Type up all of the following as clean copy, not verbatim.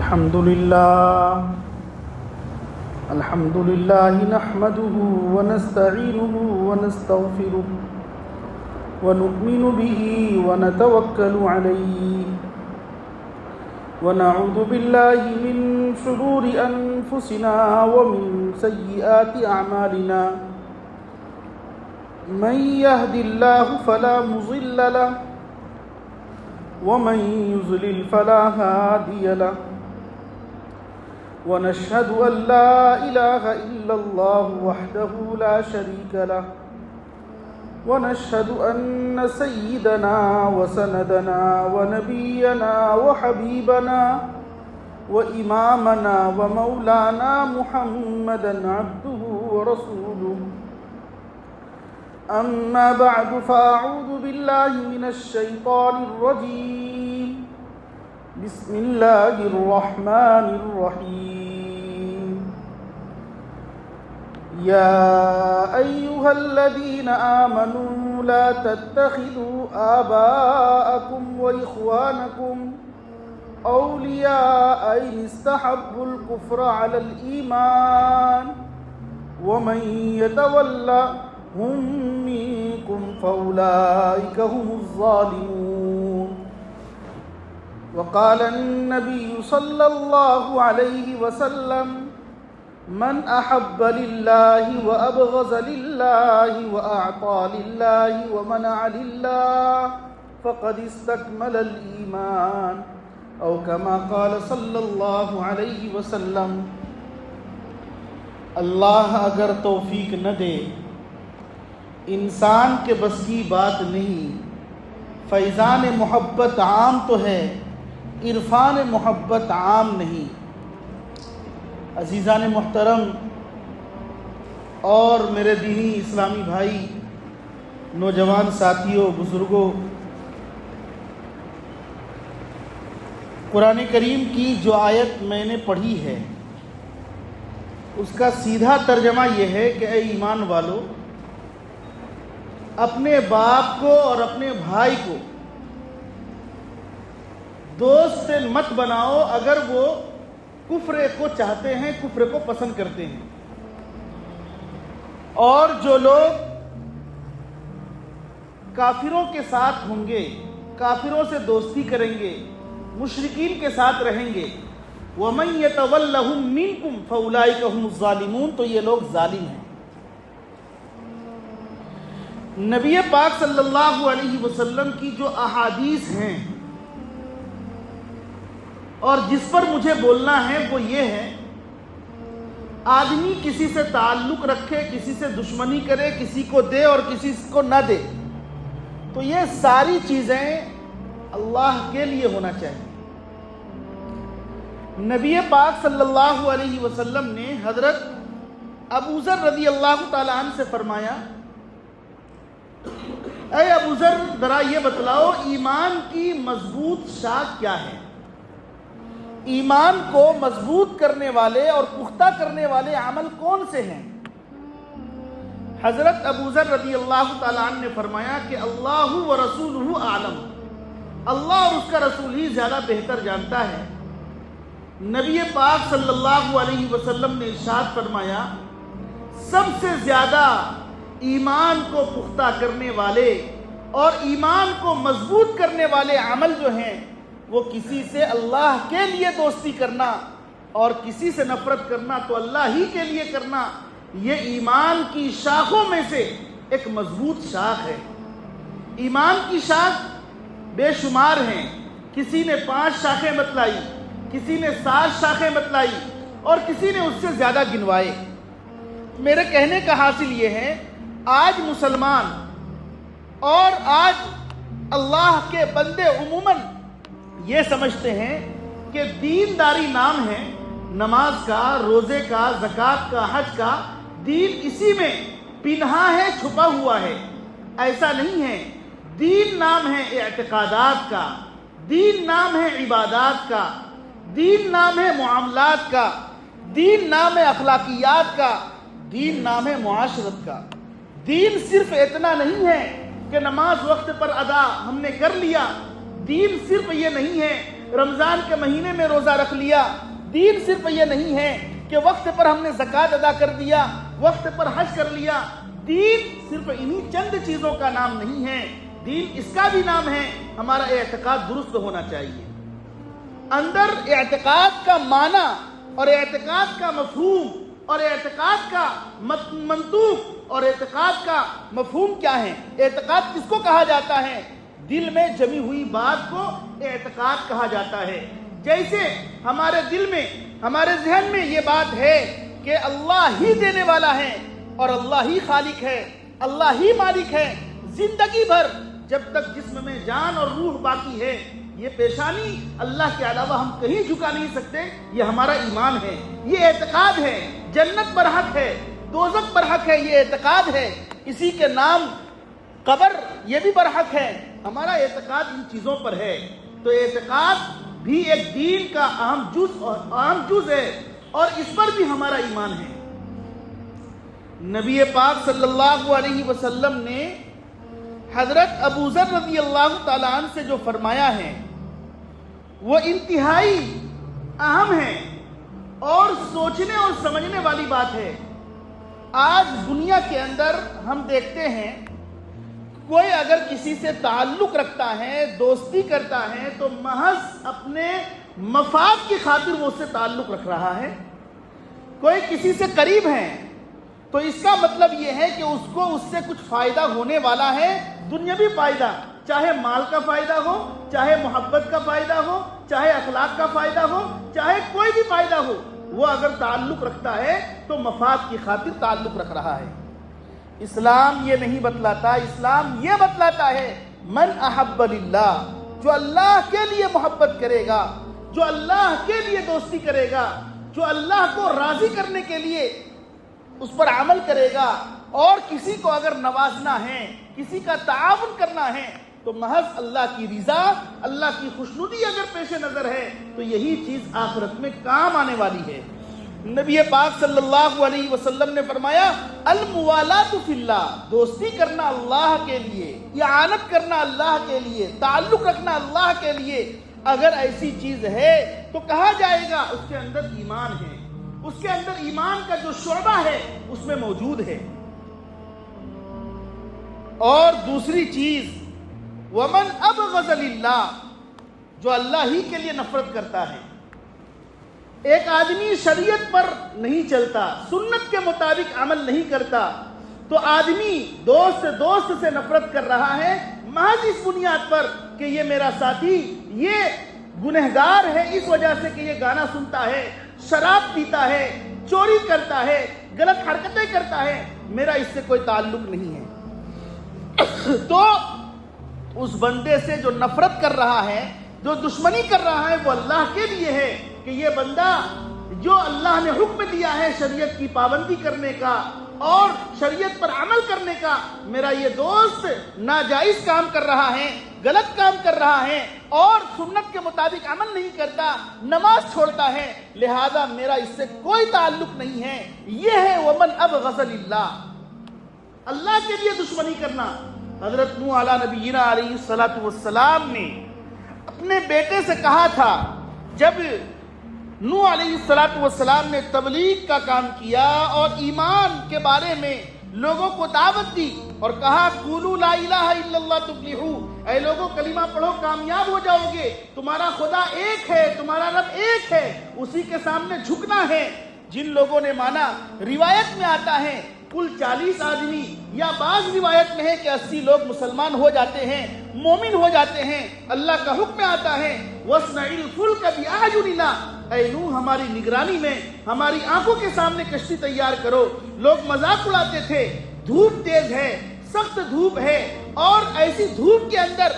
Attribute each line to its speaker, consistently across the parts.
Speaker 1: الحمد لله نحمده ونستعينه ونستغفره ونؤمن به ونتوكل عليه ونعوذ بالله من شرور أنفسنا ومن سيئات أعمالنا من يهد الله فلا مضل له ومن يضلل فلا هادي له ونشهد أن لا إله إلا الله وحده لا شريك له ونشهد أن سيدنا وسندنا ونبينا وحبيبنا وإمامنا ومولانا محمدا عبده ورسوله أما بعد فأعوذ بالله من الشيطان الرجيم بسم الله الرحمن الرحيم يا أيها الذين آمنوا لا تتخذوا آباءكم وإخوانكم أولياء إن استحبوا الكفر على الإيمان ومن يتولهم منكم فأولئك هم الظالمون وقال النبي صلى الله عليه وسلم من أحب لله وأبغض لله وأعطى لله ومنع لله فقد استكمل الإيمان أو كما قال صلی اللہ علیہ وسلم۔ اللہ اگر توفیق نہ دے، انسان کے بس کی بات نہیں، فیضان محبت عام تو ہے، عرفان محبت عام نہیں۔ عزیزان محترم اور میرے دینی اسلامی بھائی، نوجوان ساتھیوں، بزرگوں، قرآن کریم کی جو آیت میں نے پڑھی ہے اس کا سیدھا ترجمہ یہ ہے کہ اے ایمان والو، اپنے باپ کو اور اپنے بھائی کو دوست مت بناؤ اگر وہ کفر کو چاہتے ہیں، کفر کو پسند کرتے ہیں۔ اور جو لوگ کافروں کے ساتھ ہوں گے، کافروں سے دوستی کریں گے، مشرکین کے ساتھ رہیں گے، وَمَن يَتَوَلَّهُم مِّنكُمْ فَأُولَٰئِكَ هُمُ الظَّالِمُونَ، تو یہ لوگ ظالم ہیں۔ نبی پاک صلی اللہ علیہ وسلم کی جو احادیث ہیں اور جس پر مجھے بولنا ہے وہ یہ ہے، آدمی کسی سے تعلق رکھے، کسی سے دشمنی کرے، کسی کو دے اور کسی کو نہ دے، تو یہ ساری چیزیں اللہ کے لیے ہونا چاہیے۔ نبی پاک صلی اللہ علیہ وسلم نے حضرت ابو ذر رضی اللہ تعالیٰ عنہ سے فرمایا، اے ابو ذر ذرا یہ بتلاؤ ایمان کی مضبوط شاخ کیا ہے؟ ایمان کو مضبوط کرنے والے اور پختہ کرنے والے عمل کون سے ہیں؟ حضرت ابو ذر رضی اللہ تعالیٰ عنہ نے فرمایا کہ اللہ و رسولہ اعلم، اللہ اور اس کا رسول ہی زیادہ بہتر جانتا ہے۔ نبی پاک صلی اللہ علیہ وسلم نے ارشاد فرمایا، سب سے زیادہ ایمان کو پختہ کرنے والے اور ایمان کو مضبوط کرنے والے عمل جو ہیں وہ کسی سے اللہ کے لیے دوستی کرنا اور کسی سے نفرت کرنا تو اللہ ہی کے لیے کرنا، یہ ایمان کی شاخوں میں سے ایک مضبوط شاخ ہے۔ ایمان کی شاخ بے شمار ہیں، کسی نے 5 شاخیں بتلائی، کسی نے 7 شاخیں بتلائی اور کسی نے اس سے زیادہ گنوائے۔ میرے کہنے کا حاصل یہ ہے، آج مسلمان اور آج اللہ کے بندے عموماً یہ سمجھتے ہیں کہ دینداری نام ہے نماز کا، روزے کا، زکوٰۃ کا، حج کا، دین اسی میں پنہا ہے، چھپا ہوا ہے۔ ایسا نہیں ہے، دین نام ہے اعتقادات کا، دین نام ہے عبادات کا، دین نام ہے معاملات کا، دین نام ہے اخلاقیات کا، دین نام ہے معاشرت کا۔ دین صرف اتنا نہیں ہے کہ نماز وقت پر ادا ہم نے کر لیا، دین صرف یہ نہیں ہے رمضان کے مہینے میں روزہ رکھ لیا. دین صرف یہ نہیں ہے کہ وقت پر ہم نے زکوٰۃ ادا کر دیا, وقت پر حج کر لیا. دین صرف انہی چند چیزوں کا نام نہیں ہے, دین اس کا بھی نام ہے ہمارا اعتقاد درست ہونا چاہیے. اندر اعتقاد کا معنی اور اعتقاد کا مفہوم اور اعتقاد کا منطوق اور اعتقاد کا مفہوم کیا ہے؟ اعتقاد کس کو کہا جاتا ہے؟ دل میں جمی ہوئی بات کو اعتقاد کہا جاتا ہے. جیسے ہمارے دل میں, ہمارے ذہن میں یہ بات ہے کہ اللہ ہی دینے والا ہے اور اللہ ہی خالق ہے, اللہ ہی مالک ہے. زندگی بھر جب تک جسم میں جان اور روح باقی ہے, یہ پیشانی اللہ کے علاوہ ہم کہیں جھکا نہیں سکتے. یہ ہمارا ایمان ہے, یہ اعتقاد ہے. جنت برحق ہے, دوزخ برحق ہے, یہ اعتقاد ہے. اسی کے نام قبر, یہ بھی برحق ہے. ہمارا اعتقاد ان چیزوں پر ہے. تو اعتقاد بھی ایک دین کا اہم جز ہے اور اس پر بھی ہمارا ایمان ہے. نبی پاک صلی اللہ علیہ وسلم نے حضرت ابو ذر رضی اللہ تعالیٰ عنہ سے جو فرمایا ہے وہ انتہائی اہم ہے اور سوچنے اور سمجھنے والی بات ہے. آج دنیا کے اندر ہم دیکھتے ہیں کوئی اگر کسی سے تعلق رکھتا ہے, دوستی کرتا ہے, تو محض اپنے مفاد کی خاطر وہ اس سے تعلق رکھ رہا ہے. کوئی کسی سے قریب ہے تو اس کا مطلب یہ ہے کہ اس کو اس سے کچھ فائدہ ہونے والا ہے, دنیاوی فائدہ, چاہے مال کا فائدہ ہو, چاہے محبت کا فائدہ ہو, چاہے اخلاق کا فائدہ ہو, چاہے کوئی بھی فائدہ ہو. وہ اگر تعلق رکھتا ہے تو مفاد کی خاطر تعلق رکھ رہا ہے. اسلام یہ نہیں بتلاتا, اسلام یہ بتلاتا ہے من احب للہ, جو اللہ کے لیے محبت کرے گا, جو اللہ کے لیے دوستی کرے گا, جو اللہ کو راضی کرنے کے لیے اس پر عمل کرے گا, اور کسی کو اگر نوازنا ہے, کسی کا تعاون کرنا ہے, تو محض اللہ کی رضا, اللہ کی خوشنودی اگر پیش نظر ہے تو یہی چیز آخرت میں کام آنے والی ہے. نبی پاک صلی اللہ علیہ وسلم نے فرمایا الموالات فی اللہ, دوستی کرنا اللہ کے لیے, اعانت کرنا اللہ کے لیے, تعلق رکھنا اللہ کے لیے. اگر ایسی چیز ہے تو کہا جائے گا اس کے اندر ایمان ہے, اس کے اندر ایمان کا جو شعبہ ہے اس میں موجود ہے. اور دوسری چیز ومن ابغض للہ, جو اللہ ہی کے لیے نفرت کرتا ہے. ایک آدمی شریعت پر نہیں چلتا, سنت کے مطابق عمل نہیں کرتا, تو آدمی دوست سے نفرت کر رہا ہے محض اس بنیاد پر کہ یہ میرا ساتھی یہ گنہگار ہے اس وجہ سے کہ یہ گانا سنتا ہے, شراب پیتا ہے, چوری کرتا ہے, غلط حرکتیں کرتا ہے, میرا اس سے کوئی تعلق نہیں ہے. تو اس بندے سے جو نفرت کر رہا ہے, جو دشمنی کر رہا ہے, وہ اللہ کے لیے ہے کہ یہ بندہ جو اللہ نے حکم دیا ہے شریعت کی پابندی کرنے کا اور شریعت پر عمل کرنے کا, میرا یہ دوست ناجائز کام کر رہا ہے, غلط کام کر رہا ہے اور سنت کے مطابق عمل نہیں کرتا, نماز چھوڑتا ہے, لہذا میرا اس سے کوئی تعلق نہیں ہے. یہ ہے ومن ابغض للہ, اللہ کے لیے دشمنی کرنا. حضرت نوح علیہ نبینا علیہ الصلوۃ والسلام نے اپنے بیٹے سے کہا تھا, جب نوح علیہ الصلوۃ والسلام نے تبلیغ کا کام کیا اور ایمان کے بارے میں لوگوں کو دعوت دی اور کہا قولوا لا الہ الا اللہ تفلحوا, اے لوگوں کلمہ پڑھو کامیاب ہو جاؤ گے, تمہارا خدا ایک ہے, تمہارا رب ایک ہے, اسی کے سامنے جھکنا ہے. جن لوگوں نے مانا, روایت میں آتا ہے کل 40 آدمی, یا بعض روایت میں ہے کہ 80 لوگ مسلمان ہو جاتے ہیں, مومن ہو جاتے ہیں. اللہ کا حکم آتا ہے وَاصْنَعِ الْفُلْكَ بِأَعْيُنِنَا, اے نوح ہماری نگرانی میں, ہماری آنکھوں کے سامنے کشتی تیار کرو. لوگ مذاق اڑاتے تھے, دھوپ تیز ہے, سخت دھوپ ہے, اور ایسی دھوپ کے اندر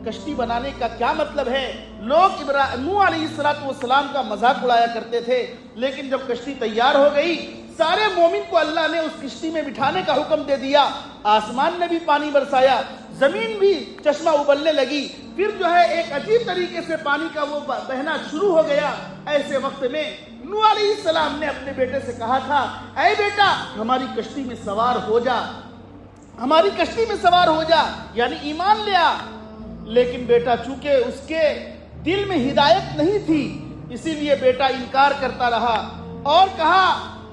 Speaker 1: کشتی بنانے کا کیا مطلب ہے. لوگ نوح علیہ السلام کا مذاق اڑایا کرتے تھے, لیکن جب کشتی تیار ہو گئی سارے مومن کو اللہ نے اس کشتی میں بٹھانے کا حکم دے دیا. آسمان نے بھی پانی برسایا, زمین بھی چشمہ ابلنے لگی, پھر جو ہے ایک عجیب طریقے سے پانی کا وہ بہنا شروع ہو گیا. ایسے وقت میں نوح علیہ السلام نے اپنے بیٹے سے کہا تھا, اے بیٹا ہماری کشتی میں سوار ہو جا, ہماری کشتی میں سوار ہو جا, یعنی ایمان لے آ. لیکن بیٹا چونکہ اس کے دل میں ہدایت نہیں تھی، اسی لیے بیٹا انکار کرتا رہا اور کہا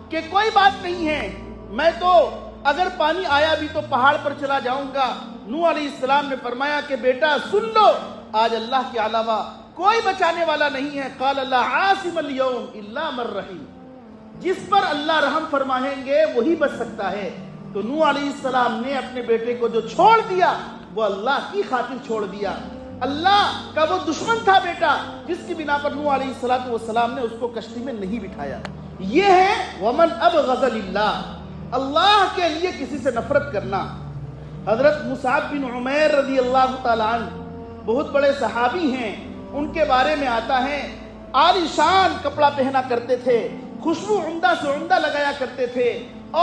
Speaker 1: کہ کوئی بات نہیں ہے، میں تو اگر پانی آیا بھی تو پہاڑ پر چلا جاؤں گا۔ نوح علیہ السلام نے فرمایا کہ بیٹا سن لو، آج اللہ کے علاوہ کوئی بچانے والا نہیں ہے۔ قال لا عاصم اليوم الا من رحم، جس پر اللہ رحم فرمائیں گے وہی بچ سکتا ہے۔ تو نوح علیہ السلام نے اپنے بیٹے کو جو چھوڑ دیا وہ اللہ کی خاطر چھوڑ دیا۔ اللہ کا وہ دشمن تھا بیٹا، جس کی بنا پر نوح علیہ السلام نے اس کو کشتی میں نہیں بٹھایا۔ یہ ہے ومن ابغض للہ، اللہ کے لیے کسی سے نفرت کرنا۔ حضرت مصعب بن عمیر رضی اللہ تعالیٰ عنہ بہت بڑے صحابی ہیں، ان کے بارے میں آتا ہے عالی شان کپڑا پہنا کرتے تھے، خوشبو عمدہ سے عمدہ لگایا کرتے تھے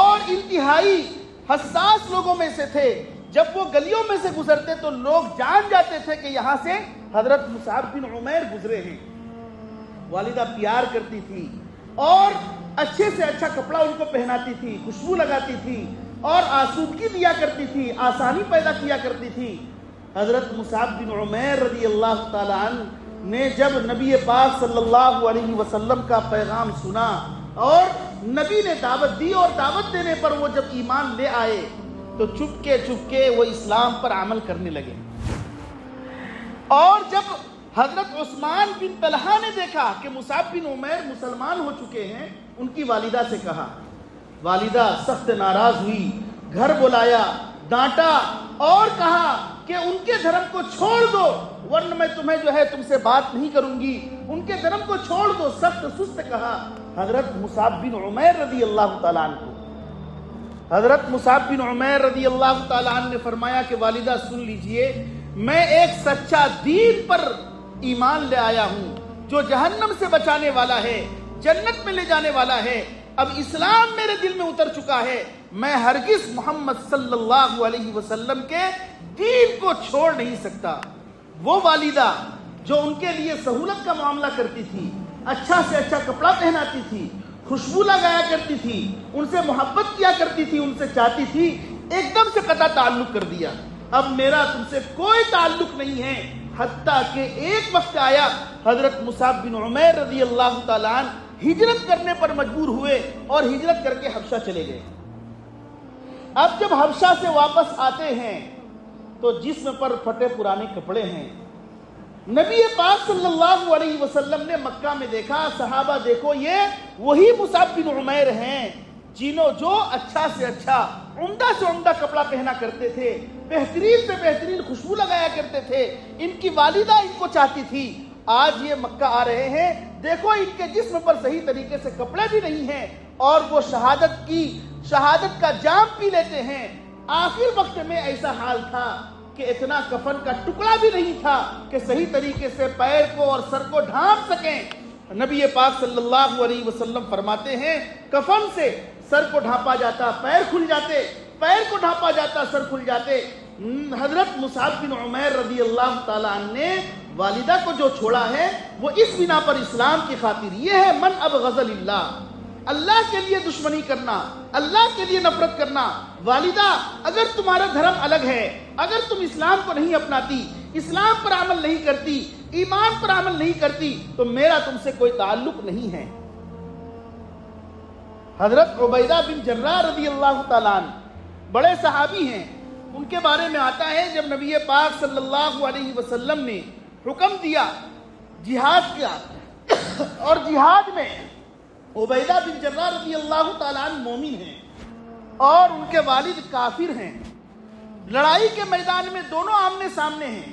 Speaker 1: اور انتہائی حساس لوگوں میں سے تھے۔ جب وہ گلیوں میں سے گزرتے تو لوگ جان جاتے تھے کہ یہاں سے حضرت مصعب بن عمیر گزرے ہیں۔ والدہ پیار کرتی تھی اور اچھے سے اچھا کپڑا ان کو پہناتی تھی، خوشبو لگاتی تھی اور آسودگی دیا کرتی تھی، آسانی پیدا کیا کرتی تھی۔ حضرت مصعب بن عمیر رضی اللہ تعالیٰ عنہ نے جب نبی پاک صلی اللہ علیہ وسلم کا پیغام سنا اور نبی نے دعوت دی اور دعوت دینے پر وہ جب ایمان لے آئے تو چپ کے وہ اسلام پر عمل کرنے لگے۔ اور جب حضرت عثمان بن طلحہ نے دیکھا کہ مصعب بن عمیر مسلمان ہو چکے ہیں، ان کی والدہ سے کہا، والدہ سخت ناراض ہوئی، گھر بلایا، ڈانٹا اور کہا کہ ان کے دھرم کو چھوڑ دو ورنہ میں تم سے بات نہیں کروں گی، ان کے دھرم کو چھوڑ دو، سخت سست کہا حضرت مصعب بن عمیر رضی اللہ تعالیٰ عنہ کو۔ حضرت مصعب بن عمیر رضی اللہ تعالیٰ عنہ نے فرمایا کہ والدہ سن لیجئے، میں ایک سچا دین پر ایمان لے آیا ہوں جو جہنم سے بچانے والا ہے، جنت میں لے جانے والا ہے۔ اب اسلام میرے دل میں اتر چکا ہے، میں ہرگز محمد صلی اللہ علیہ وسلم کے دین کو چھوڑ نہیں سکتا۔ وہ والدہ جو ان کے لیے سہولت کا معاملہ کرتی تھی، اچھا سے اچھا کپڑا پہناتی تھی، خوشبو لگایا کرتی تھی، ان سے محبت کیا کرتی تھی، ان سے چاہتی تھی، ایک دم سے قطع تعلق کر دیا۔ اب میرا تم سے کوئی تعلق نہیں ہے، حتیٰ کہ ایک وقت آیا حضرت مصعب بن عمیر رضی اللہ تعالیٰ عنہ ہجرت کرنے پر مجبور ہوئے اور ہجرت کر کے حبشہ چلے گئے۔ اب جب حبشہ سے واپس آتے ہیں تو جسم پر پھٹے پرانے کپڑے ہیں۔ نبی پاک صلی اللہ علیہ وسلم نے مکہ میں دیکھا، صحابہ دیکھو یہ وہی مصعب بن عمیر ہیں جو اچھا سے اچھا عمدہ سے عمدہ کپڑا پہنا کرتے تھے، بہترین سے بہترین خوشبو لگایا کرتے تھے، ان کی والدہ ان کو چاہتی تھی۔ آج یہ مکہ آ رہے ہیں، دیکھو ان کے جسم پر صحیح طریقے سے کپڑے بھی نہیں ہیں اور وہ شہادت کا جام پی لیتے ہیں۔ آخر وقت میں ایسا حال تھا کہ اتنا کفن کا ٹکڑا بھی نہیں تھا کہ صحیح طریقے سے پیر کو اور سر کو ڈھانپ سکیں۔ نبی پاک صلی اللہ علیہ وسلم فرماتے ہیں کفن سے سر کو ڈھانپا جاتا، پیر کھل جاتے، پیر کو ڈھانپا جاتا، سر کھل جاتے۔ حضرت مصعب بن عمیر رضی اللہ تعالیٰ عنہ نے والدہ کو جو چھوڑا ہے وہ اس بنا پر اسلام کی خاطر۔ یہ ہے من ابغض للہ، اللہ کے لیے دشمنی کرنا، اللہ کے لیے نفرت کرنا۔ والدہ اگر تمہارا دھرم الگ ہے، اگر تم اسلام کو نہیں اپناتی، اسلام پر عمل نہیں کرتی، ایمان پر عمل نہیں کرتی تو میرا تم سے کوئی تعلق نہیں ہے۔ حضرت عبیدہ بن جراح رضی اللہ تعالیٰ عنہ بڑے صحابی ہیں، ان کے بارے میں آتا ہے جب نبی پاک صلی اللہ علیہ وسلم نے حکم دیا جہاد کا اور جہاد میں عبیدہ بن جراح رضی اللہ تعالیٰ عنہ مومن ہیں اور ان کے والد کافر ہیں، لڑائی کے میدان میں دونوں آمنے سامنے ہیں۔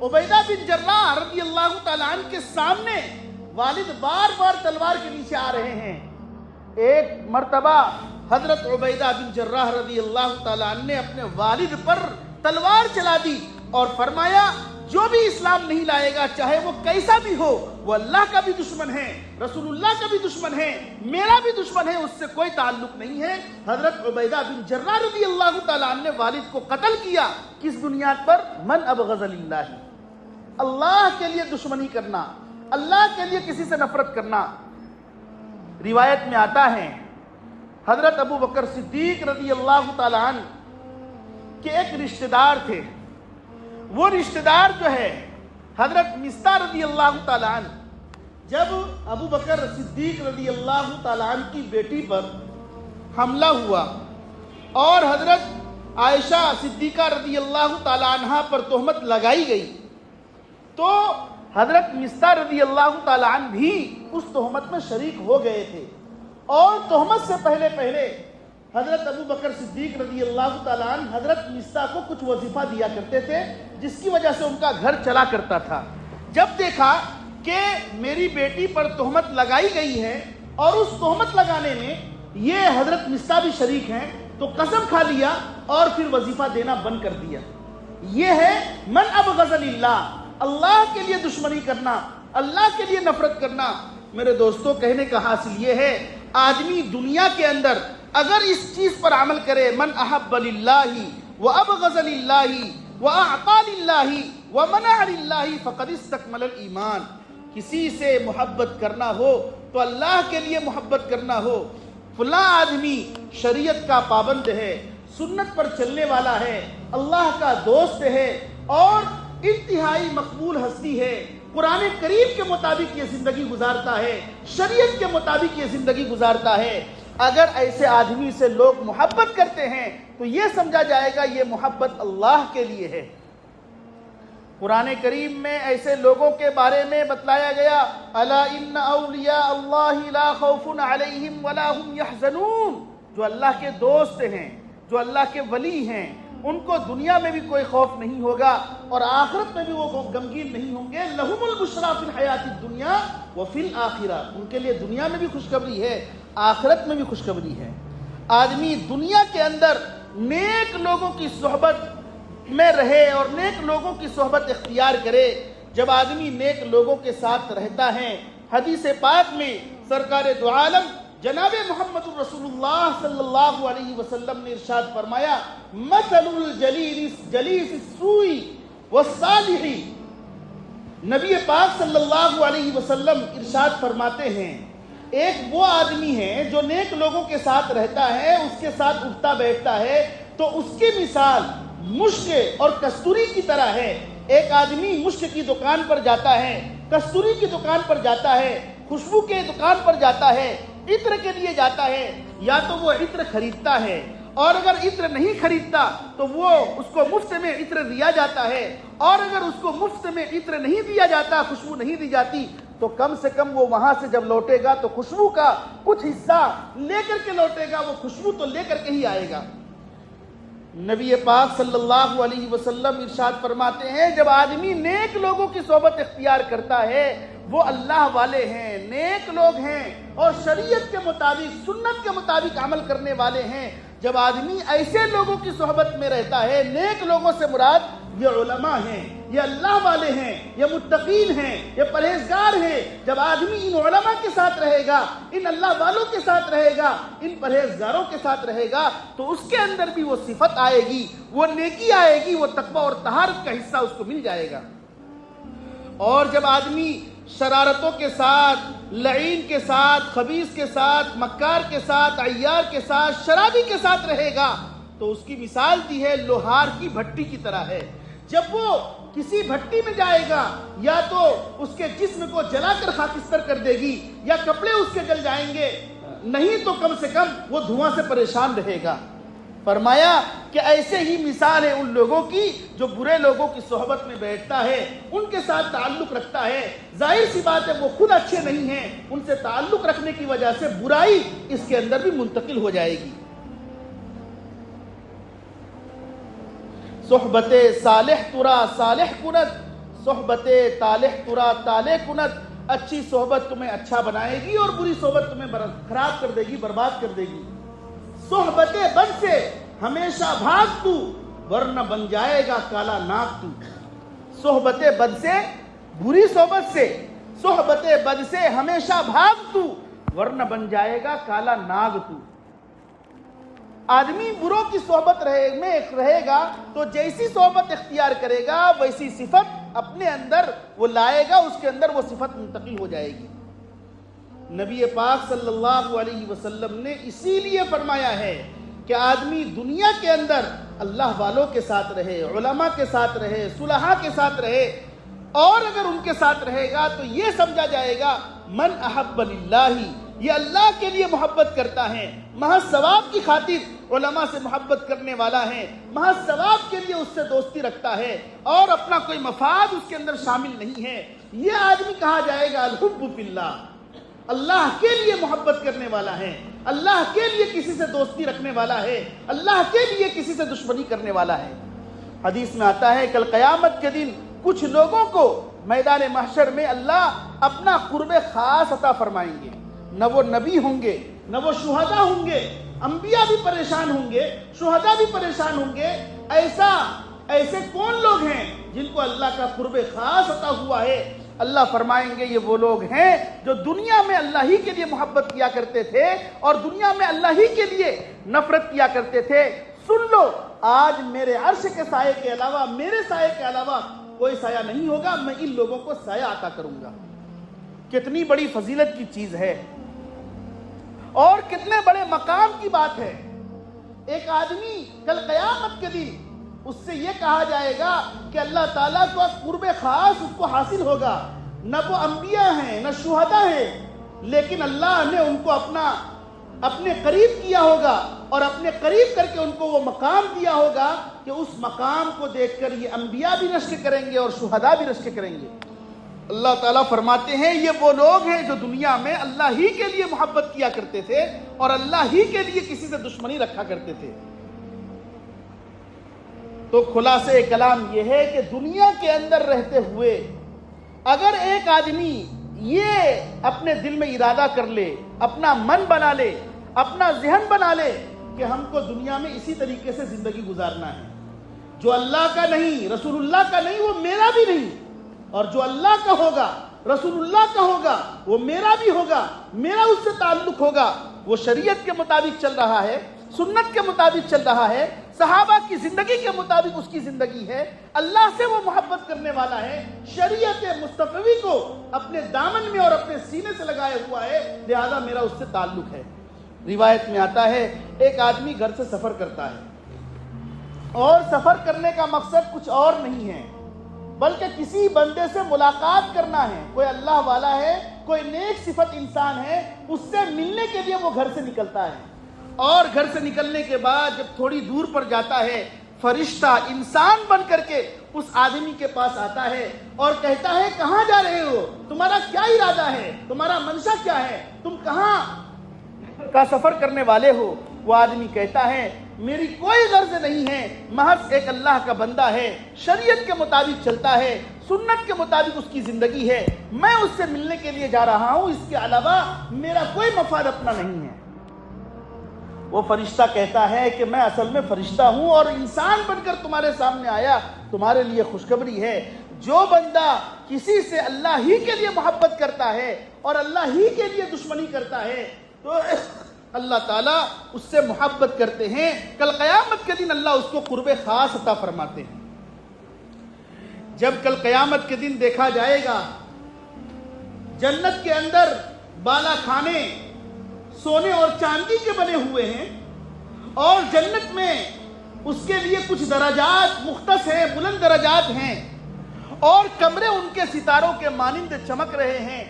Speaker 1: عبیدہ بن جراح رضی اللہ تعالیٰ عنہ کے سامنے والد بار بار تلوار کے نیچے آ رہے ہیں۔ ایک مرتبہ حضرت عبیدہ بن جراح رضی اللہ تعالیٰ عنہ نے اپنے والد پر تلوار چلا دی اور فرمایا جو بھی اسلام نہیں لائے گا چاہے وہ کیسا بھی ہو، وہ اللہ کا بھی دشمن ہے، رسول اللہ کا بھی دشمن ہے، میرا بھی دشمن ہے، اس سے کوئی تعلق نہیں ہے۔ حضرت عبیدہ بن جراح رضی اللہ تعالیٰ عنہ نے والد کو قتل کیا، کس بنیاد پر؟ من ابغض للہ، اللہ کے لیے دشمنی کرنا، اللہ کے لیے کسی سے نفرت کرنا۔ روایت میں آتا ہے حضرت ابو بکر صدیق رضی اللہ تعالیٰ عنہ کے ایک رشتہ دار تھے، وہ رشتہ دار جو ہے حضرت مصطح رضی اللہ تعالیٰ عنہ جب ابو بکر صدیق رضی اللہ تعالیٰ عنہ کی بیٹی پر حملہ ہوا اور حضرت عائشہ صدیقہ رضی اللہ تعالیٰ عنہ پر تہمت لگائی گئی تو حضرت مصطح رضی اللہ تعالیٰ عنہ بھی اس تہمت میں شریک ہو گئے تھے، اور تہمت سے پہلے حضرت ابو بکر صدیق رضی اللہ تعالیٰ عنہ حضرت مصطح کو کچھ وظیفہ دیا کرتے تھے جس کی وجہ سے ان کا گھر چلا کرتا تھا۔ جب دیکھا کہ میری بیٹی پر تہمت لگائی گئی ہے اور اس تہمت لگانے میں یہ حضرت مصطح بھی شریک ہیں تو قسم کھا لیا اور پھر وظیفہ دینا بند کر دیا۔ یہ ہے من ابغض للہ، اللہ کے لیے دشمنی کرنا، اللہ کے لیے نفرت کرنا۔ میرے دوستو کہنے کا حاصل یہ ہے آدمی دنیا کے اندر اگر اس چیز پر عمل کرے، من احب للہ وابغض للہ واعطى للہ ومنع للہ فقد استکمل الایمان، کسی سے محبت کرنا ہو تو اللہ کے لیے محبت کرنا ہو، فلاں آدمی شریعت کا پابند ہے، سنت پر چلنے والا ہے، اللہ کا دوست ہے اور انتہائی مقبول ہستی ہے، قرآن کریم کے مطابق یہ زندگی گزارتا ہے، شریعت کے مطابق یہ زندگی گزارتا ہے، اگر ایسے آدمی سے لوگ محبت کرتے ہیں تو یہ سمجھا جائے گا یہ محبت اللہ کے لیے ہے۔ قرآن کریم میں ایسے لوگوں کے بارے میں بتلایا گیا، الا ان اولیاء اللہ لا خوف علیہم ولا هم يحزنون، جو اللہ کے دوست ہیں، جو اللہ کے ولی ہیں، ان کو دنیا میں بھی کوئی خوف نہیں ہوگا اور آخرت میں بھی وہ غمگین نہیں ہوں گے۔ لہم البشریٰ فی الحیات الدنیا وفی الآخرہ، ان کے لیے دنیا میں بھی خوشخبری ہے، آخرت میں بھی خوشخبری ہے۔ آدمی دنیا کے اندر نیک لوگوں کی صحبت میں رہے اور نیک لوگوں کی صحبت اختیار کرے۔ جب آدمی نیک لوگوں کے ساتھ رہتا ہے، حدیث پاک میں سرکار دو عالم جناب محمد رسول اللہ صلی اللہ علیہ وسلم نے ارشاد فرمایا، مثل الجلیس السوء والصالح، نبی پاک صلی اللہ علیہ وسلم ارشاد فرماتے ہیں ایک وہ آدمی ہے جو نیک لوگوں کے ساتھ رہتا ہے، اس کے ساتھ اٹھتا بیٹھتا ہے تو اس کی مثال مشک اور کستوری کی طرح ہے۔ ایک آدمی مشک کی دکان پر جاتا ہے، کستوری کی دکان پر جاتا ہے، خوشبو کے دکان پر جاتا ہے، عطر کے لیے جاتا ہے، یا تو وہ عطر خریدتا ہے اور اگر عطر نہیں خریدتا تو وہ اس کو مفت میں عطر دیا جاتا ہے، اور اگر اس کو مفت میں عطر نہیں دیا جاتا، خوشبو نہیں دی جاتی تو کم سے کم وہ وہاں سے جب لوٹے گا تو خوشبو کا کچھ حصہ لے کر کے لوٹے گا، وہ خوشبو تو لے کر کے ہی آئے گا۔ نبی پاک صلی اللہ علیہ وسلم ارشاد فرماتے ہیں جب آدمی نیک لوگوں کی صحبت اختیار کرتا ہے، وہ اللہ والے ہیں، نیک لوگ ہیں اور شریعت کے مطابق سنت کے مطابق عمل کرنے والے ہیں، جب آدمی ایسے لوگوں کی صحبت میں رہتا ہے، نیک لوگوں سے مراد یہ علماء ہیں، یہ اللہ والے ہیں، یہ متقین ہیں، یہ پرہیزگار ہیں، جب آدمی ان علماء کے ساتھ رہے گا، ان اللہ والوں کے ساتھ رہے گا، ان پرہیزگاروں کے ساتھ رہے گا تو اس کے اندر بھی وہ صفت آئے گی، وہ نیکی آئے گی، وہ تقویٰ اور طہارت کا حصہ اس کو مل جائے گا۔ اور جب آدمی شرارتوں کے ساتھ، لعین کے ساتھ، خبیث کے ساتھ، مکار کے ساتھ، عیار کے ساتھ، شرابی کے ساتھ رہے گا تو اس کی مثال دی ہے لوہار کی بھٹی کی طرح ہے۔ جب وہ کسی بھٹی میں جائے گا یا تو اس کے جسم کو جلا کر خاکستر کر دے گی یا کپڑے اس کے جل جائیں گے، نہیں تو کم سے کم وہ دھواں سے پریشان رہے گا۔ فرمایا کہ ایسے ہی مثال ہے ان لوگوں کی جو برے لوگوں کی صحبت میں بیٹھتا ہے، ان کے ساتھ تعلق رکھتا ہے، ظاہر سی بات ہے وہ خود اچھے نہیں ہیں، ان سے تعلق رکھنے کی وجہ سے برائی اس کے اندر بھی منتقل ہو جائے گی۔ صحبت صالح ترا صالح کنت، صحبت طالح ترا طالح کنت، اچھی صحبت تمہیں اچھا بنائے گی اور بری صحبت تمہیں خراب کر دے گی، برباد کر دے گی۔ صحبت بد سے ہمیشہ بھاگ تو ورنہ بن جائے گا کالا ناگ تو۔ صحبت بد سے، بری صحبت سے، صحبت بد سے ہمیشہ بھاگ تو ورنہ بن جائے گا کالا ناگ تو۔ آدمی بروں کی صحبت میں رہے گا تو جیسی صحبت اختیار کرے گا ویسی صفت اپنے اندر وہ لائے گا، اس کے اندر وہ صفت منتقل ہو جائے گی۔ نبی پاک صلی اللہ علیہ وسلم نے اسی لیے فرمایا ہے کہ آدمی دنیا کے اندر اللہ والوں کے ساتھ رہے، علماء کے ساتھ رہے، صلحاء کے ساتھ رہے، اور اگر ان کے ساتھ رہے گا تو یہ سمجھا جائے گا من احب للہ، یہ اللہ کے لیے محبت کرتا ہے، محض ثواب کی خاطر علماء سے محبت کرنے والا ہے، محض ثواب کے لیے اس سے دوستی رکھتا ہے اور اپنا کوئی مفاد اس کے اندر شامل نہیں ہے، یہ آدمی کہا جائے گا الحب فی اللہ، اللہ کے لیے محبت کرنے والا ہے، اللہ کے لیے کسی سے دوستی رکھنے والا ہے، اللہ کے لیے کسی سے دشمنی کرنے والا ہے۔ حدیث میں آتا ہے کل قیامت کے دن کچھ لوگوں کو میدان محشر میں اللہ اپنا قرب خاص عطا فرمائیں گے، نہ وہ نبی ہوں گے، نہ وہ شہداء ہوں گے، انبیاء بھی پریشان ہوں گے، شہداء بھی پریشان ہوں گے، ایسے کون لوگ ہیں جن کو اللہ کا قرب خاص عطا ہوا ہے؟ اللہ فرمائیں گے یہ وہ لوگ ہیں جو دنیا میں اللہ ہی کے لیے محبت کیا کرتے تھے اور دنیا میں اللہ ہی کے لیے نفرت کیا کرتے تھے۔ سن لو، آج میرے عرش کے سائے کے علاوہ، میرے سائے کے علاوہ کوئی سایہ نہیں ہوگا، میں ان لوگوں کو سایہ عطا کروں گا۔ کتنی بڑی فضیلت کی چیز ہے اور کتنے بڑے مقام کی بات ہے۔ ایک آدمی کل قیامت کے دن اس سے یہ کہا جائے گا کہ اللہ تعالیٰ کو قرب خاص اس کو حاصل ہوگا، نہ وہ انبیاء ہیں نہ شہداء ہیں، لیکن اللہ نے ان کو اپنے قریب کیا ہوگا اور اپنے قریب کر کے ان کو وہ مقام دیا ہوگا کہ اس مقام کو دیکھ کر یہ انبیاء بھی رشک کریں گے اور شہداء بھی رشک کریں گے۔ اللہ تعالیٰ فرماتے ہیں یہ وہ لوگ ہیں جو دنیا میں اللہ ہی کے لیے محبت کیا کرتے تھے اور اللہ ہی کے لیے کسی سے دشمنی رکھا کرتے تھے۔ تو خلاصہ کلام یہ ہے کہ دنیا کے اندر رہتے ہوئے اگر ایک آدمی یہ اپنے دل میں ارادہ کر لے، اپنا من بنا لے، اپنا ذہن بنا لے کہ ہم کو دنیا میں اسی طریقے سے زندگی گزارنا ہے، جو اللہ کا نہیں، رسول اللہ کا نہیں، وہ میرا بھی نہیں، اور جو اللہ کا ہوگا، رسول اللہ کا ہوگا، وہ میرا بھی ہوگا، میرا اس سے تعلق ہوگا، وہ شریعت کے مطابق چل رہا ہے، سنت کے مطابق چل رہا ہے، صحابہ کی زندگی کے مطابق اس کی زندگی ہے، اللہ سے وہ محبت کرنے والا ہے، شریعت مصطفی کو اپنے دامن میں اور اپنے سینے سے لگائے ہوا ہے، لہذا میرا اس سے تعلق ہے۔ روایت میں آتا ہے ایک آدمی گھر سے سفر کرتا ہے اور سفر کرنے کا مقصد کچھ اور نہیں ہے بلکہ کسی بندے سے ملاقات کرنا ہے، کوئی اللہ والا ہے، کوئی نیک صفت انسان ہے، اس سے ملنے کے لیے وہ گھر سے نکلتا ہے، اور گھر سے نکلنے کے بعد جب تھوڑی دور پر جاتا ہے فرشتہ انسان بن کر کے اس آدمی کے پاس آتا ہے اور کہتا ہے کہاں جا رہے ہو، تمہارا کیا ارادہ ہے، تمہارا منشا کیا ہے، تم کہاں کا سفر کرنے والے ہو؟ وہ آدمی کہتا ہے میری کوئی غرض نہیں ہے، محض ایک اللہ کا بندہ ہے، شریعت کے مطابق چلتا ہے، سنت کے مطابق اس کی زندگی ہے، میں اس سے ملنے کے لیے جا رہا ہوں، اس کے علاوہ میرا کوئی مفاد اپنا نہیں ہے۔ وہ فرشتہ کہتا ہے کہ میں اصل میں فرشتہ ہوں اور انسان بن کر تمہارے سامنے آیا، تمہارے لیے خوشخبری ہے، جو بندہ کسی سے اللہ ہی کے لیے محبت کرتا ہے اور اللہ ہی کے لیے دشمنی کرتا ہے تو اللہ تعالیٰ اس سے محبت کرتے ہیں، کل قیامت کے دن اللہ اس کو قرب خاص عطا فرماتے ہیں۔ جب کل قیامت کے دن دیکھا جائے گا جنت کے اندر بالا خانے سونے اور چاندی کے بنے ہوئے ہیں اور جنت میں اس کے لیے کچھ درجات مختص ہیں، بلند درجات ہیں، اور کمرے ان کے ستاروں کے مانند چمک رہے ہیں۔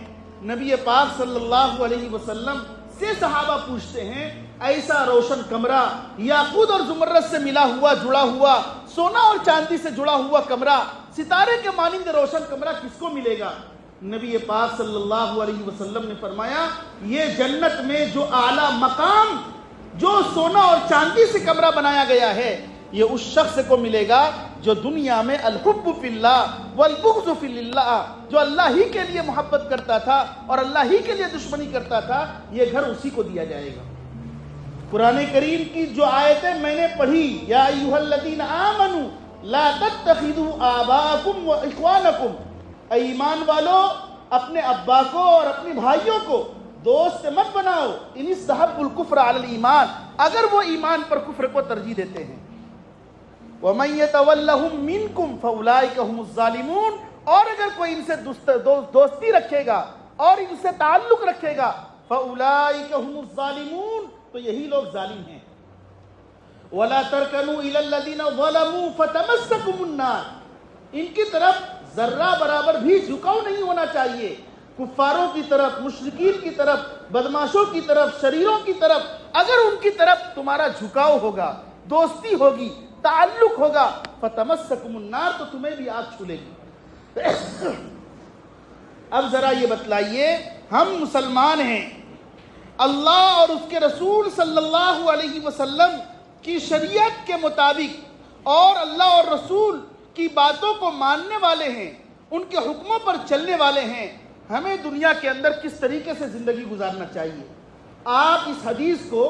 Speaker 1: نبی پاک صلی اللہ علیہ وسلم سے صحابہ پوچھتے ہیں ایسا روشن کمرہ، یاقوت اور زمرد سے ملا ہوا، جڑا ہوا، سونا اور چاندی سے جڑا ہوا کمرہ، ستارے کے مانند روشن کمرہ کس کو ملے گا؟ نبی پاک صلی اللہ علیہ وسلم نے فرمایا یہ جنت میں جو اعلیٰ مقام، جو سونا اور چاندی سے کمرہ بنایا گیا ہے، یہ اس شخص کو ملے گا جو دنیا میں الحب فی اللہ والبغض فی اللہ، جو اللہ ہی کے لیے محبت کرتا تھا اور اللہ ہی کے لیے دشمنی کرتا تھا، یہ گھر اسی کو دیا جائے گا۔ قرآن کریم کی جو آیتیں میں نے پڑھی، یا ایھا الذین آمنوا لا تتخذوا آباءکم واخوانکم، اے ایمان والو اپنے ابا کو اور اپنے بھائیوں کو دوست مت بناؤ، ان استحبوا الکفر علی الایمان، اگر وہ ایمان پر کفر کو ترجیح دیتے ہیں، وَمَن يَتَوَلَّهُم مِّنكُمْ فَأُولَٰئِكَ هُمُ الظَّالِمُونَ، اور اگر کوئی ان سے دوستی رکھے گا اور ان سے تعلق رکھے گا فَأُولَٰئِكَ هُمُ الظَّالِمُونَ، تو یہی لوگ ظالم ہیں۔ وَلَا تَرْكَنُوا إِلَى الَّذِينَ ظَلَمُوا فَتَمَسَّكُمُ النَّارُ، ان کی طرف ذرہ برابر بھی جھکاؤ نہیں ہونا چاہیے کفاروں کی طرف، مشرکین کی طرف، بدماشوں کی طرف، شریروں کی طرف. اگر ان کی طرف تمہارا جھکاؤ ہوگا، دوستی ہوگی، تعلق ہوگا، فتمسکم النار، تو تمہیں بھی آگ چھولے گی. اب ذرا یہ بتلائیے، ہم مسلمان ہیں، اللہ اور اس کے رسول صلی اللہ علیہ وسلم کی شریعت کے مطابق اور اللہ اور رسول کی باتوں کو ماننے والے ہیں، ان کے حکموں پر چلنے والے ہیں. ہمیں دنیا کے اندر کس طریقے سے زندگی گزارنا چاہیے؟ آپ اس حدیث کو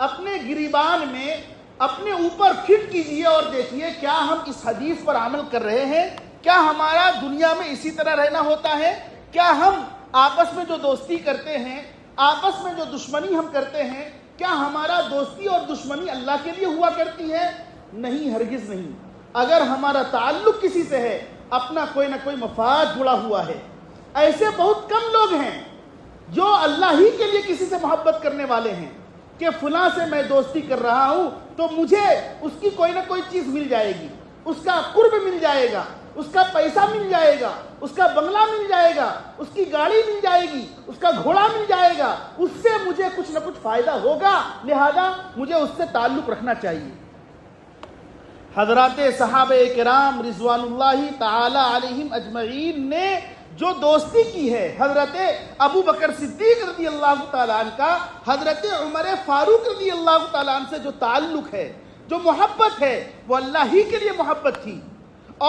Speaker 1: اپنے گریبان میں اپنے اوپر فٹ کیجئے اور دیکھیے کیا ہم اس حدیث پر عمل کر رہے ہیں؟ کیا ہمارا دنیا میں اسی طرح رہنا ہوتا ہے؟ کیا ہم آپس میں جو دوستی کرتے ہیں، آپس میں جو دشمنی ہم کرتے ہیں، کیا ہمارا دوستی اور دشمنی اللہ کے لیے ہوا کرتی ہے؟ نہیں، ہرگز نہیں. اگر ہمارا تعلق کسی سے ہے، اپنا کوئی نہ کوئی مفاد جڑا ہوا ہے. ایسے بہت کم لوگ ہیں جو اللہ ہی کے لیے کسی سے محبت کرنے والے ہیں کہ فلاں سے میں دوستی کر رہا ہوں تو مجھے اس کی کوئی نہ کوئی چیز مل جائے گی، اس کا قرب مل جائے گا، اس کا پیسہ مل جائے گا، اس کا بنگلہ مل جائے گا، اس کی گاڑی مل جائے گی، اس کا گھوڑا مل جائے گا، اس سے مجھے کچھ نہ کچھ فائدہ ہوگا، لہذا مجھے اس سے تعلق رکھنا چاہیے. حضرات صحابہ کرام رضوان اللہ تعالی علیہم اجمعین نے جو دوستی کی ہے، حضرت ابو بکر صدیق رضی اللہ تعالیٰ عنہ کا حضرت عمر فاروق رضی اللہ تعالیٰ عنہ سے جو تعلق ہے، جو محبت ہے، وہ اللہ ہی کے لیے محبت تھی.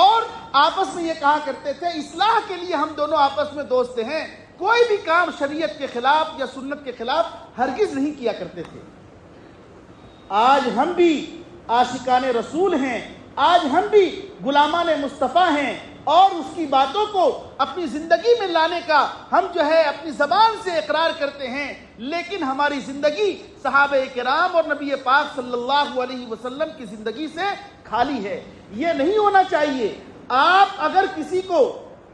Speaker 1: اور آپس میں یہ کہا کرتے تھے اصلاح کے لیے ہم دونوں آپس میں دوست ہیں، کوئی بھی کام شریعت کے خلاف یا سنت کے خلاف ہرگز نہیں کیا کرتے تھے. آج ہم بھی عاشقان رسول ہیں، آج ہم بھی غلامان مصطفیٰ ہیں، اور اس کی باتوں کو اپنی زندگی میں لانے کا ہم جو ہے اپنی زبان سے اقرار کرتے ہیں، لیکن ہماری زندگی صحابہ کرام اور نبی پاک صلی اللہ علیہ وسلم کی زندگی سے خالی ہے. یہ نہیں ہونا چاہیے. آپ اگر کسی کو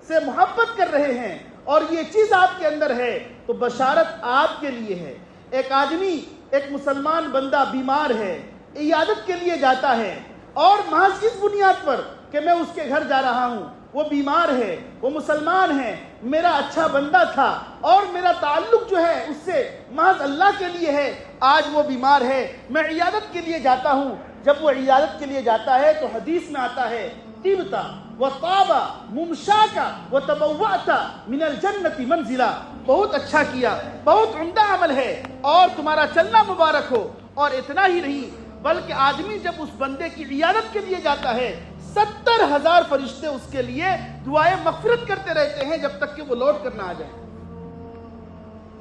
Speaker 1: سے محبت کر رہے ہیں اور یہ چیز آپ کے اندر ہے تو بشارت آپ کے لیے ہے. ایک آدمی، ایک مسلمان بندہ بیمار ہے، عیادت کے لیے جاتا ہے، اور محض اس بنیاد پر کہ میں اس کے گھر جا رہا ہوں، وہ بیمار ہے، وہ مسلمان ہے، میرا اچھا بندہ تھا اور میرا تعلق جو ہے اس سے محض اللہ کے لیے ہے، آج وہ بیمار ہے، میں عیادت کے لیے جاتا ہوں. جب وہ عیادت کے لیے جاتا ہے تو حدیث میں آتا ہے طِبْتَ وَطَابَ مُمْشَاكَ وَتَبَوَّأْتَ مِنَ الْجَنَّةِ مَنْزِلًا، بہت اچھا کیا، بہت عمدہ عمل ہے اور تمہارا چلنا مبارک ہو. اور اتنا ہی نہیں بلکہ آدمی جب اس بندے کی عیادت کے لیے جاتا ہے 70,000 فرشتے اس کے لیے دعائیں مغفرت کرتے رہتے ہیں جب تک کہ وہ لوٹ کر نہ آ جائے.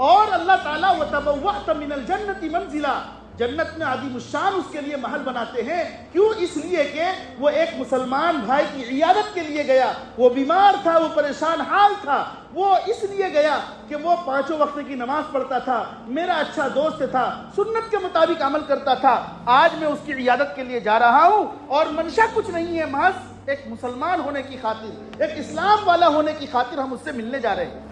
Speaker 1: اور اللہ تعالیٰ وَتَبَوَّأْتَ مِنَ الْجَنَّةِ مَنْزِلًا، جنت میں عظیم الشان اس کے لیے محل بناتے ہیں. کیوں؟ اس لیے کہ وہ ایک مسلمان بھائی کی عیادت کے لیے گیا، وہ بیمار تھا، وہ پریشان حال تھا، وہ اس لیے گیا کہ وہ 5 وقت کی نماز پڑھتا تھا، میرا اچھا دوست تھا، سنت کے مطابق عمل کرتا تھا، آج میں اس کی عیادت کے لیے جا رہا ہوں اور منشا کچھ نہیں ہے، محض ایک مسلمان ہونے کی خاطر، ایک اسلام والا ہونے کی خاطر ہم اس سے ملنے جا رہے ہیں.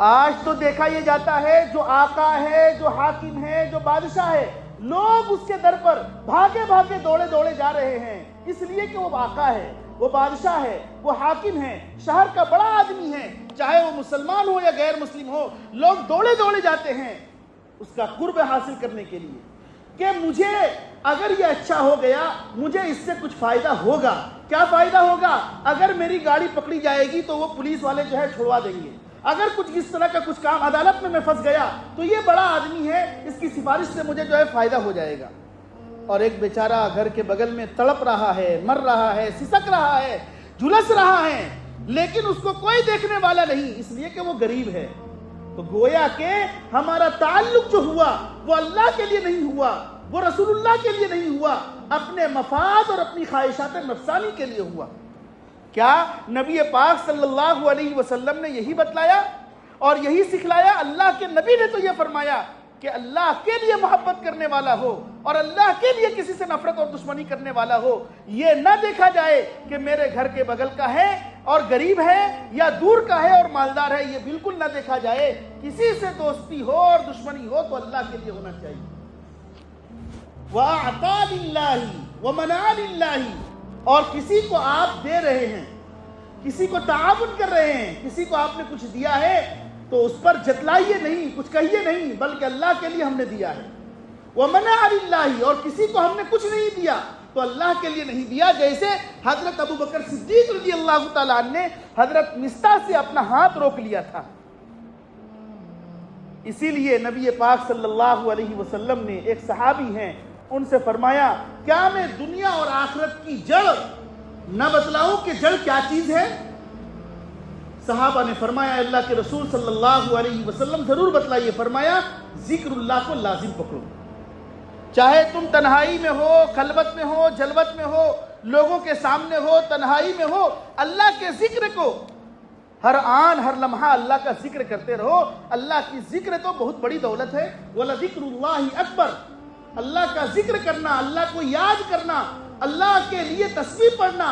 Speaker 1: آج تو دیکھا یہ جاتا ہے جو آقا ہے، جو حاکم ہے، جو بادشاہ ہے، لوگ اس کے در پر بھاگے بھاگے دوڑے دوڑے جا رہے ہیں، اس لیے کہ وہ آقا ہے، وہ بادشاہ ہے، وہ حاکم ہے، شہر کا بڑا آدمی ہے، چاہے وہ مسلمان ہو یا غیر مسلم ہو، لوگ دوڑے دوڑے جاتے ہیں اس کا قرب حاصل کرنے کے لیے کہ مجھے اگر یہ اچھا ہو گیا مجھے اس سے کچھ فائدہ ہوگا. کیا فائدہ ہوگا؟ اگر میری گاڑی پکڑی جائے گی تو وہ پولیس والے جو ہے چھڑوا دیں گے، اگر کچھ اس طرح کا کچھ کام عدالت میں پھنس گیا تو یہ بڑا آدمی ہے، اس کی سفارش سے مجھے جو ہے فائدہ ہو جائے گا. اور ایک بیچارہ گھر کے بغل میں تڑپ رہا ہے، مر رہا ہے، سسک رہا ہے، جھلس رہا ہے، لیکن اس کو کوئی دیکھنے والا نہیں، اس لیے کہ وہ غریب ہے. تو گویا کہ ہمارا تعلق جو ہوا وہ اللہ کے لیے نہیں ہوا، وہ رسول اللہ کے لیے نہیں ہوا، اپنے مفاد اور اپنی خواہشات نفسانی کے لیے ہوا. کیا نبی پاک صلی اللہ علیہ وسلم نے یہی بتلایا اور یہی سکھلایا؟ اللہ کے نبی نے تو یہ فرمایا کہ اللہ کے لیے محبت کرنے والا ہو اور اللہ کے لیے کسی سے نفرت اور دشمنی کرنے والا ہو. یہ نہ دیکھا جائے کہ میرے گھر کے بغل کا ہے اور غریب ہے یا دور کا ہے اور مالدار ہے، یہ بالکل نہ دیکھا جائے. کسی سے دوستی ہو اور دشمنی ہو تو اللہ کے لیے ہونا چاہیے. وَأَعْطَى لِلَّهِ وَمَنَعَ لِلَّهِ، اور کسی کو آپ دے رہے ہیں کسی کو تعاون کر رہے ہیں، کسی کو آپ نے کچھ دیا ہے تو اس پر جتلائیے نہیں، کچھ کہیے نہیں، بلکہ اللہ کے لیے ہم نے دیا ہے۔ وَمَنَعَ لِلَّهِ، اور کسی کو ہم نے کچھ نہیں دیا تو اللہ کے لیے نہیں دیا، جیسے حضرت ابو بکر صدیق رضی اللہ تعالیٰ عنہ نے حضرت مستح سے اپنا ہاتھ روک لیا تھا۔ اسی لیے نبی پاک صلی اللہ علیہ وسلم نے، ایک صحابی ہیں، ان سے فرمایا کیا میں دنیا اور آخرت کی جڑ نہ بتلاؤں کہ جڑ کیا چیز ہے؟ صحابہ نے فرمایا اللہ کے رسول صلی اللہ علیہ وسلم ضرور بتلائیے۔ فرمایا ذکر اللہ کو لازم پکڑو، چاہے تم تنہائی میں ہو، خلوت میں ہو، جلوت میں ہو، لوگوں کے سامنے ہو، تنہائی میں ہو، اللہ کے ذکر کو ہر آن ہر لمحہ اللہ کا ذکر کرتے رہو۔ اللہ کی ذکر تو بہت بڑی دولت ہے۔ وَلَذِكْرُ اللَّهِ أَكْبَرُ، اللہ کا ذکر کرنا، اللہ کو یاد کرنا، اللہ کے لیے تسبیح پڑھنا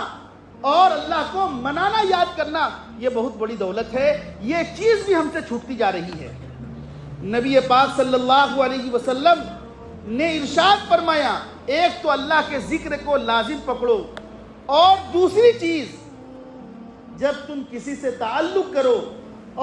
Speaker 1: اور اللہ کو منانا، یاد کرنا، یہ بہت بڑی دولت ہے۔ یہ چیز بھی ہم سے چھوٹتی جا رہی ہے۔ نبی پاک صلی اللہ علیہ وسلم نے ارشاد فرمایا ایک تو اللہ کے ذکر کو لازم پکڑو، اور دوسری چیز جب تم کسی سے تعلق کرو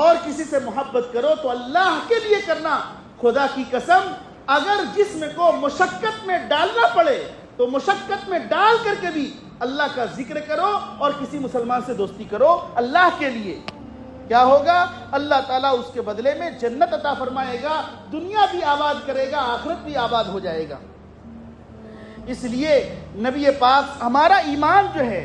Speaker 1: اور کسی سے محبت کرو تو اللہ کے لیے کرنا۔ خدا کی قسم اگر جسم کو مشقت میں ڈالنا پڑے تو مشقت میں ڈال کر کے بھی اللہ کا ذکر کرو اور کسی مسلمان سے دوستی کرو اللہ کے لیے۔ کیا ہوگا؟ اللہ تعالیٰ اس کے بدلے میں جنت عطا فرمائے گا، دنیا بھی آباد کرے گا، آخرت بھی آباد ہو جائے گا۔ اس لیے نبی پاک، ہمارا ایمان جو ہے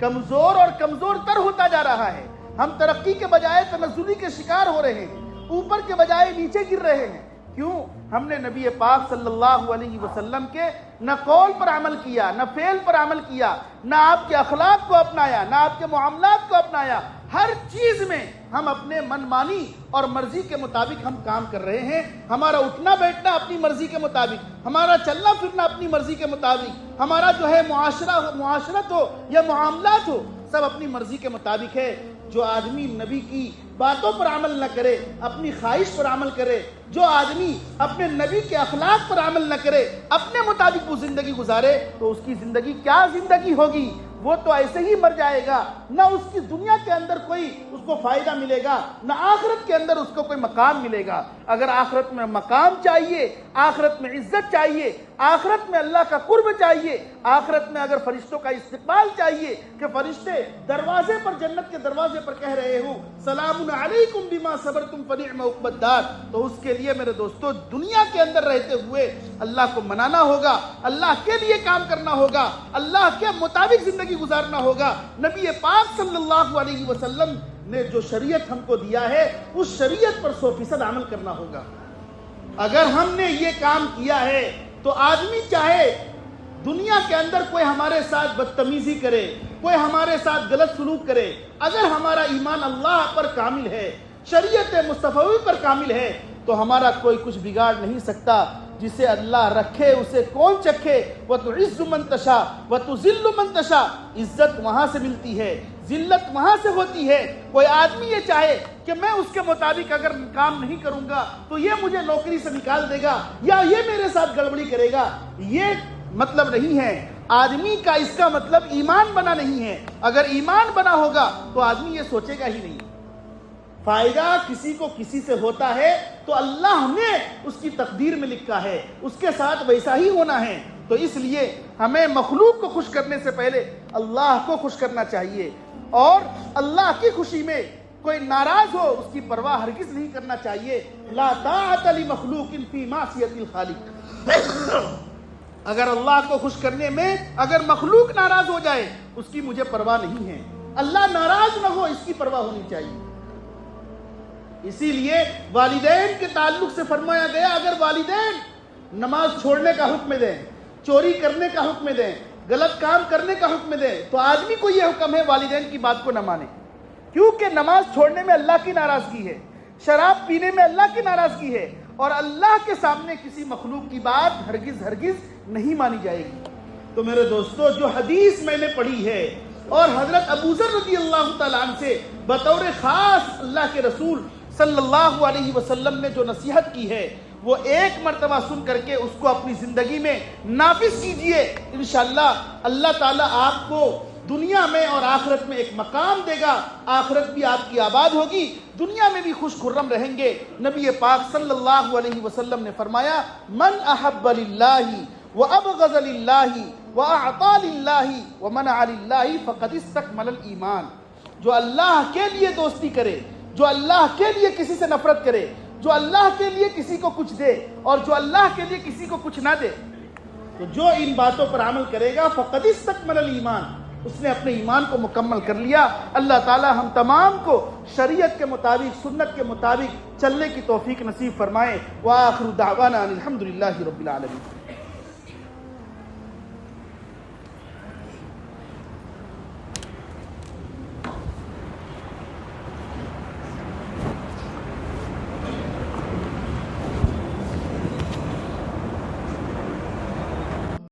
Speaker 1: کمزور اور کمزور تر ہوتا جا رہا ہے۔ ہم ترقی کے بجائے تنزلی کے شکار ہو رہے ہیں، اوپر کے بجائے نیچے گر رہے ہیں۔ کیوں؟ ہم نے نبی پاک صلی اللہ علیہ وسلم کے نہ قول پر عمل کیا، نہ فعل پر عمل کیا، نہ آپ کے اخلاق کو اپنایا، نہ آپ کے معاملات کو اپنایا۔ ہر چیز میں ہم اپنے من مانی اور مرضی کے مطابق ہم کام کر رہے ہیں۔ ہمارا اٹھنا بیٹھنا اپنی مرضی کے مطابق، ہمارا چلنا پھرنا اپنی مرضی کے مطابق، ہمارا جو ہے معاشرت ہو یا معاملات ہو، سب اپنی مرضی کے مطابق ہے۔ جو آدمی نبی کی باتوں پر عمل نہ کرے، اپنی خواہش پر عمل کرے، جو آدمی اپنے نبی کے اخلاق پر عمل نہ کرے، اپنے مطابق وہ زندگی گزارے، تو اس کی زندگی کیا زندگی ہوگی؟ وہ تو ایسے ہی مر جائے گا، نہ اس کی دنیا کے اندر کوئی اس کو فائدہ ملے گا، نہ آخرت کے اندر اس کو کوئی مقام ملے گا۔ اگر آخرت میں مقام چاہیے، آخرت میں عزت چاہیے، آخرت میں اللہ کا قرب چاہیے، آخرت میں اگر فرشتوں کا استقبال چاہیے کہ فرشتے دروازے پر، جنت کے دروازے پر کہہ رہے ہوں سلام علیکم بما صبرتم فنعم عقبی الدار، تو اس کے لیے میرے دوستو دنیا کے اندر رہتے ہوئے اللہ کو منانا ہوگا، اللہ کے لیے کام کرنا ہوگا، اللہ کے مطابق زندگی گزارنا ہوگا۔ نبی پاک صلی اللہ علیہ وسلم نے جو شریعت ہم کو دیا ہے اس شریعت پر 100% عمل کرنا ہوگا۔ اگر ہم نے یہ کام کیا ہے تو آدمی چاہے دنیا کے اندر کوئی ہمارے ساتھ بدتمیزی کرے، کوئی ہمارے ساتھ غلط سلوک کرے، اگر ہمارا ایمان اللہ پر کامل ہے، شریعت مصطفی پر کامل ہے، تو ہمارا کوئی کچھ بگاڑ نہیں سکتا۔ جسے اللہ رکھے اسے کون چکھے؟ وَتُعِزُّ مَن تَشَاءُ وَتُذِلُّ مَن تَشَاءُ، عزت وہاں سے ملتی ہے، ذلت وہاں سے ہوتی ہے۔ کوئی آدمی یہ چاہے کہ میں اس کے مطابق اگر کام نہیں کروں گا تو یہ مجھے نوکری سے نکال دے گا یا یہ میرے ساتھ گڑبڑی کرے گا، یہ مطلب نہیں ہے۔ آدمی کا اس کا مطلب ایمان بنا نہیں ہے۔ اگر ایمان بنا ہوگا تو آدمی یہ سوچے گا ہی نہیں۔ فائدہ کسی کو کسی سے ہوتا ہے تو اللہ نے اس کی تقدیر میں لکھا ہے، اس کے ساتھ ویسا ہی ہونا ہے۔ تو اس لیے ہمیں مخلوق کو خوش کرنے سے پہلے اللہ کو خوش کرنا چاہیے، اور اللہ کی خوشی میں کوئی ناراض ہو اس کی پرواہ ہرگز نہیں کرنا چاہیے۔ لا طاعت لمخلوق فی معصیت الخالق، اگر اللہ کو خوش کرنے میں اگر مخلوق ناراض ہو جائے اس کی مجھے پرواہ نہیں ہے، اللہ ناراض نہ ہو اس کی پرواہ ہونی چاہیے۔ اسی لیے والدین کے تعلق سے فرمایا گیا اگر والدین نماز چھوڑنے کا حکم دیں، چوری کرنے کا حکم دیں، غلط کام کرنے کا حکم دیں، تو آدمی کو یہ حکم ہے والدین کی بات کو نہ مانے، کیونکہ نماز چھوڑنے میں اللہ کی ناراضگی ہے، شراب پینے میں اللہ کی ناراضگی ہے، اور اللہ کے سامنے کسی مخلوق کی بات ہرگز نہیں مانی جائے گی۔ تو میرے دوستو جو حدیث میں نے پڑھی ہے اور حضرت ابو ذر رضی اللہ تعالیٰ عنہ سے بطور خاص اللہ کے رسول صلی اللہ علیہ وسلم نے جو نصیحت کی ہے وہ ایک مرتبہ سن کر کے اس کو اپنی زندگی میں نافذ کیجئے، انشاءاللہ اللہ تعالیٰ آپ کو دنیا میں اور آخرت میں ایک مقام دے گا، آخرت بھی آپ کی آباد ہوگی، دنیا میں بھی خوش خرم رہیں گے۔ نبی پاک صلی اللہ علیہ وسلم نے فرمایا من احب للہ وابغض للہ واعطى للہ ومنع للہ فقد استکمل الایمان۔ جو اللہ کے لیے دوستی کرے، جو اللہ کے لیے کسی سے نفرت کرے، جو اللہ کے لیے کسی کو کچھ دے اور جو اللہ کے لیے کسی کو کچھ نہ دے، تو جو ان باتوں پر عمل کرے گا فقد استکمل الایمان، اس نے اپنے ایمان کو مکمل کر لیا۔ اللہ تعالی ہم تمام کو شریعت کے مطابق، سنت کے مطابق چلنے کی توفیق نصیب فرمائے۔ وآخر دعوانا الحمدللہ رب العالمین۔